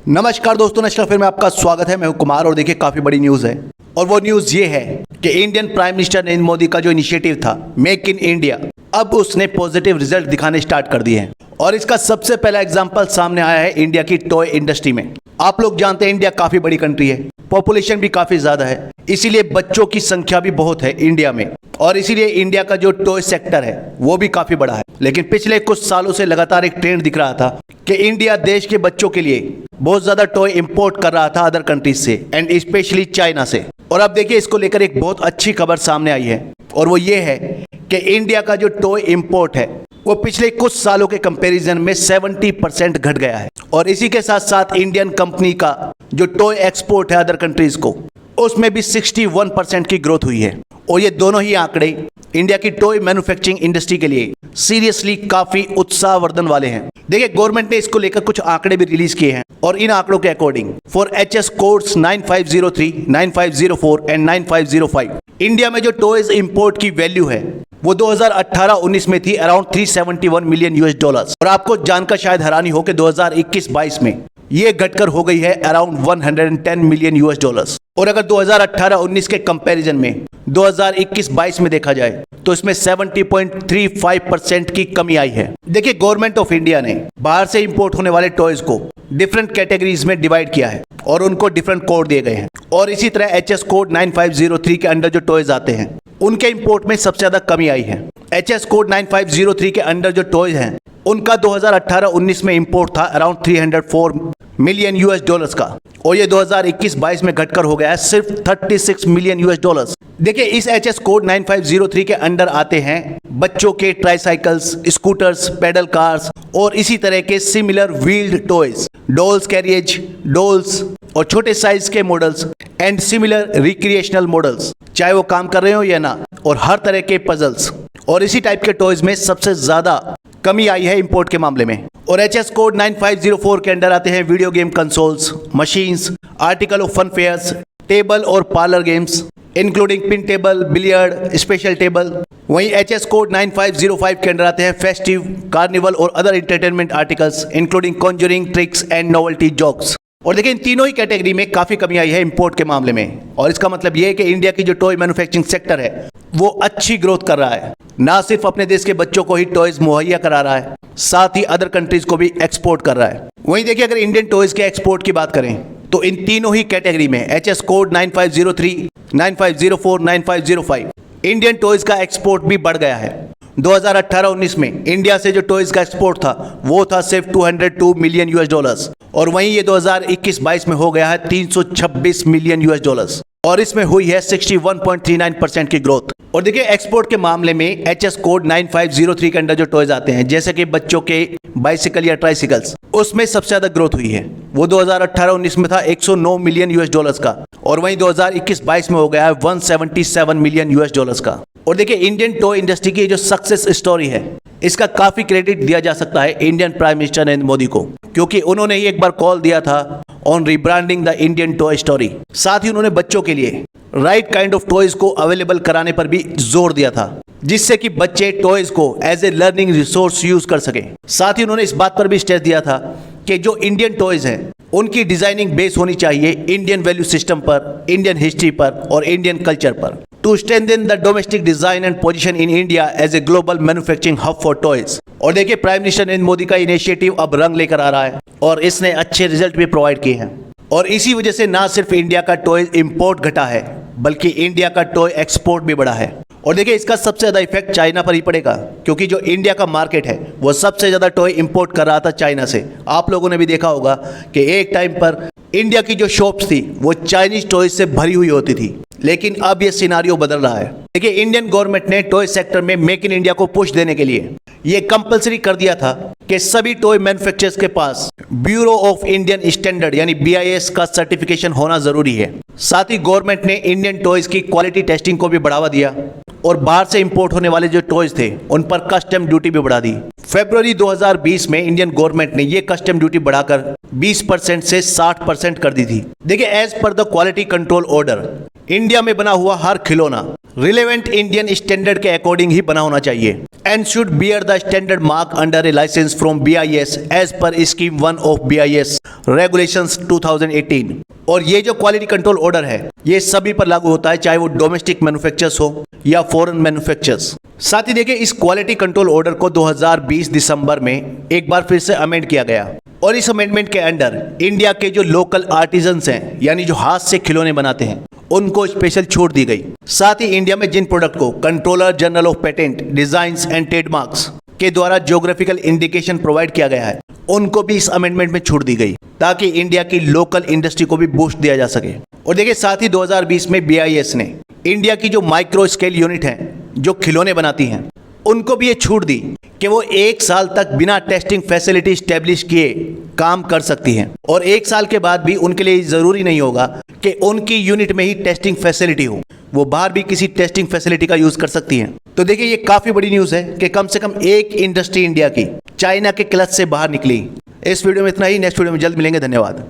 नमस्कार दोस्तों, national film में आपका स्वागत है। मैं हूं कुमार और देखिए काफ़ी बड़ी न्यूज़ है और वो न्यूज़ ये है कि Indian prime minister Narendra Modi का जो इनिशिएटिव था मेक इन इंडिया, अब उसने पॉजिटिव रिजल्ट दिखाने स्टार्ट कर दिए हैं। और इसका सबसे पहला एग्जांपल सामने आया है इंडिया की टॉय इंडस्ट्री में। आप लोग जानते हैं इंडिया काफ़ी बड़ी कंट्री है, पॉपुलेशन भी काफ़ी ज़्यादा है, इसीलिए बच्चों की संख्या भी बहुत है इंडिया में, और इसीलिए इंडिया का जो टॉय सेक्टर है वो भी काफ़ी बड़ा है। लेकिन पिछले कुछ सालों से लगातार एक ट्रेंड दिख रहा था कि इंडिया देश के बच्चों के लिए बहुत ज़्यादा टॉय इंपोर्ट कर रहा था अदर कंट्रीज से एंड स्पेशली चाइना से। और अब देखिए इसको लेकर एक बहुत अच्छी खबर सामने आई है और वो ये है कि इंडिया का जो टॉय इंपोर्ट है वो पिछले कुछ सालों के कंपैरिजन में 70% घट गया है। और इसी के साथ साथ इंडियन कंपनी का जो टॉय एक्सपोर्ट है अदर कंट्रीज को, उसमें भी 61% की ग्रोथ हुई है। और ये दोनों ही आंकड़े इंडिया की टॉय मैन्युफैक्चरिंग इंडस्ट्री के लिए सीरियसली काफी उत्साहवर्धन वाले हैं। देखिए गवर्नमेंट ने इसको लेकर कुछ आंकड़े भी रिलीज किए हैं और इन आंकड़ों के according for HS codes 9503, 9504 and 9505 India में जो टॉयज इंपोर्ट की वैल्यू है वो 2018-19 में थी अराउंड $371 मिलियन और आपको जानकर शायद हैरानी हो कि 2021-22 में ये घटकर हो गई है अराउंड $110 मिलियन। और अगर 2018-19 के कंपैरिजन में 2021-22 में देखा जाए तो इसमें 70.35% की कमी आई है। देखिए गवर्नमेंट ऑफ इंडिया ने बाहर से इंपोर्ट होने वाले टॉयज को डिफरेंट कैटेगरीज में डिवाइड किया है और उनको डिफरेंट कोड दिए गए हैं। और इसी तरह HS कोड 9503 के अंडर जो टॉयज आते हैं उनके इंपोर्ट में सबसे ज्यादा कमी आई है। HS कोड 9503 के अंडर जो टॉयज हैं उनका 2018-19 में इंपोर्ट था अराउंड $304 मिलियन का, और ये 2021-22 में घटकर हो गया है सिर्फ $36 मिलियन। देखिए इस HS कोड 9503 के अंडर आते हैं बच्चों के ट्राईसाइकिल्स, स्कूटर्स, पेडल कार्स और इसी तरह के similar wheeled toys, dolls carriage, dolls और छोटे साइज के models and similar recreational models, चाहे वो काम कर रहे हो या ना, और हर तरह के पजल्स। और इसी टाइप के टॉयज में सबसे ज्यादा कमी आई है इंपोर्ट के मामले में। और HS कोड 9504 के अंडर आते हैं video game consoles, machines, article of fun fairs, table और parlour games including pin table, billiard, special table. वहीं HS कोड 9505 के अंडर आते हैं फेस्टिव, कार्निवल और other entertainment articles including conjuring tricks and novelty jokes. और देखिए इन तीनों ही category में काफ़ी कमी आई है इंपोर्ट के मामले में। और इसका मतलब ये है कि इंडिया की जो टॉय मैन्युफैक्चरिंग सेक्टर है वो अच्छी ग्रोथ कर रहा है, ना सिर्फ अपने देश के बच्चों को ही टॉयज मुहैया करा रहा है, साथ ही अदर कंट्रीज को भी एक्सपोर्ट कर रहा है। वहीं देखिए अगर इंडियन टॉयज के एक्सपोर्ट की बात करें तो इन तीनों ही कैटेगरी में HS कोड 9503, 9504, 9505 इंडियन टॉयज का एक्सपोर्ट भी बढ़ गया है। 2018-19 में इंडिया से जो टॉयज का एक्सपोर्ट था वो था सिर्फ $202 मिलियन और वहीं ये 2021-22 में हो गया है $326 मिलियन और इसमें हुई है 61.39% की ग्रोथ। और देखिए एक्सपोर्ट के मामले में HS कोड 9503 के अंडर जो टॉयज आते हैं जैसे कि बच्चों के बाइसिकल या ट्राइसिकल्स, उसमें सबसे ज्यादा ग्रोथ हुई है। वो 2018-19 में था $109 मिलियन का और वहीं 2021-22 में हो गया है $177 मिलियन का। और देखिए इंडियन टॉय इंडस्ट्री की जो सक्सेस स्टोरी है इसका काफी क्रेडिट दिया जा सकता है Indian prime minister Narendra Modi को, क्योंकि उन्होंने ही एक बार कॉल दिया था on rebranding the Indian toy story. साथ ही उन्होंने बच्चों के लिए राइट काइंड ऑफ टॉयज को अवेलेबल कराने पर भी जोर दिया था जिससे कि बच्चे टॉयज को as a learning resource use कर सके। साथ ही उन्होंने इस बात पर भी स्ट्रेस दिया था कि जो इंडियन टॉयज हैं उनकी डिजाइनिंग बेस होनी चाहिए इंडियन वैल्यू सिस्टम पर, इंडियन हिस्ट्री पर और इंडियन कल्चर पर, to strengthen the domestic design and position in India as a global manufacturing hub for toys. और देखिए प्राइम मिनिस्टर नरेंद्र मोदी का इनिशिएटिव अब रंग लेकर आ रहा है और इसने अच्छे रिजल्ट भी प्रोवाइड किए हैं। और इसी वजह से ना सिर्फ इंडिया का टॉय इंपोर्ट घटा है बल्कि इंडिया का टॉय एक्सपोर्ट भी बढ़ा है। और देखिए इसका सबसे ज़्यादा इफेक्ट चाइना पर ही पड़ेगा, क्योंकि जो इंडिया का मार्केट है वो सबसे ज़्यादा टॉय इंपोर्ट कर रहा था चाइना से। आप लोगों ने भी देखा होगा कि एक टाइम पर इंडिया की जो शॉप्स थी वो चाइनीज टॉयज से भरी हुई होती थी, लेकिन अब ये सिनारियो बदल रहा है। देखिए इंडियन गवर्नमेंट ने टॉय सेक्टर में मेक इन इंडिया को पुश देने के लिए ये कंपलसरी कर दिया था कि सभी टॉय मैन्युफैक्चरर्स के पास ब्यूरो ऑफ इंडियन स्टैंडर्ड यानी BIS का सर्टिफिकेशन होना जरूरी है। साथ ही गवर्नमेंट ने इंडियन टॉयज की क्वालिटी टेस्टिंग को भी बढ़ावा दिया और बाहर से इंपोर्ट होने वाले जो टॉयज थे उन पर कस्टम ड्यूटी भी बढ़ा दी। फरवरी 2020 में इंडियन गवर्नमेंट ने ये कस्टम ड्यूटी बढ़ाकर 20% से 60% कर दी थी। देखिए as per the quality control order India में बना हुआ हर खिलौना रिलेवेंट इंडियन स्टैंडर्ड के अकॉर्डिंग ही बना होना चाहिए and should bear the standard mark under a licence from BIS as per scheme 1 of BIS regulations 2018। और ये जो क्वालिटी कंट्रोल ऑर्डर है ये सभी पर लागू होता है, चाहे वो डोमेस्टिक मैन्युफैक्चरर्स हो या फॉरेन मैन्युफैक्चरर्स। साथ ही देखिए, इस क्वालिटी कंट्रोल ऑर्डर को 2020 दिसंबर में एक बार फिर से अमेंड किया गया और इस अमेंडमेंट के अंडर इंडिया के जो लोकल आर्टिजन्स हैं, यानी जो हाथ से खिलौने बनाते हैं, उनको स्पेशल छूट दी गई। साथ ही इंडिया में जिन प्रोडक्ट को controller general of patent designs and trademarks के द्वारा ज्योग्राफिकल इंडिकेशन प्रोवाइड किया गया है, उनको भी इस अमेंडमेंट में छूट दी गई ताकि इंडिया की लोकल इंडस्ट्री को भी बूस्ट दिया जा सके। और देखिए, साथ ही 2020 में BIS ने इंडिया की जो माइक्रो स्केल यूनिट हैं, जो खिलौने बनाती हैं, उनको भी ये छूट दी कि वो 1 साल तक बिना टेस्टिंग फैसिलिटी स्टैब्लिश किए काम कर सकती हैं और 1 साल के बाद भी उनके लिए ज़रूरी नहीं होगा कि उनकी यूनिट में ही टेस्टिंग फैसिलिटी हो, वो बाहर भी किसी टेस्टिंग फैसिलिटी का यूज़ कर सकती हैं। तो देखिए, ये काफ़ी बड़ी न्यूज़ है कि कम से कम एक इंडस्ट्री इंडिया की चाइना के क्लच से बाहर निकली। इस वीडियो में इतना ही, नेक्स्ट वीडियो में जल्द मिलेंगे। धन्यवाद।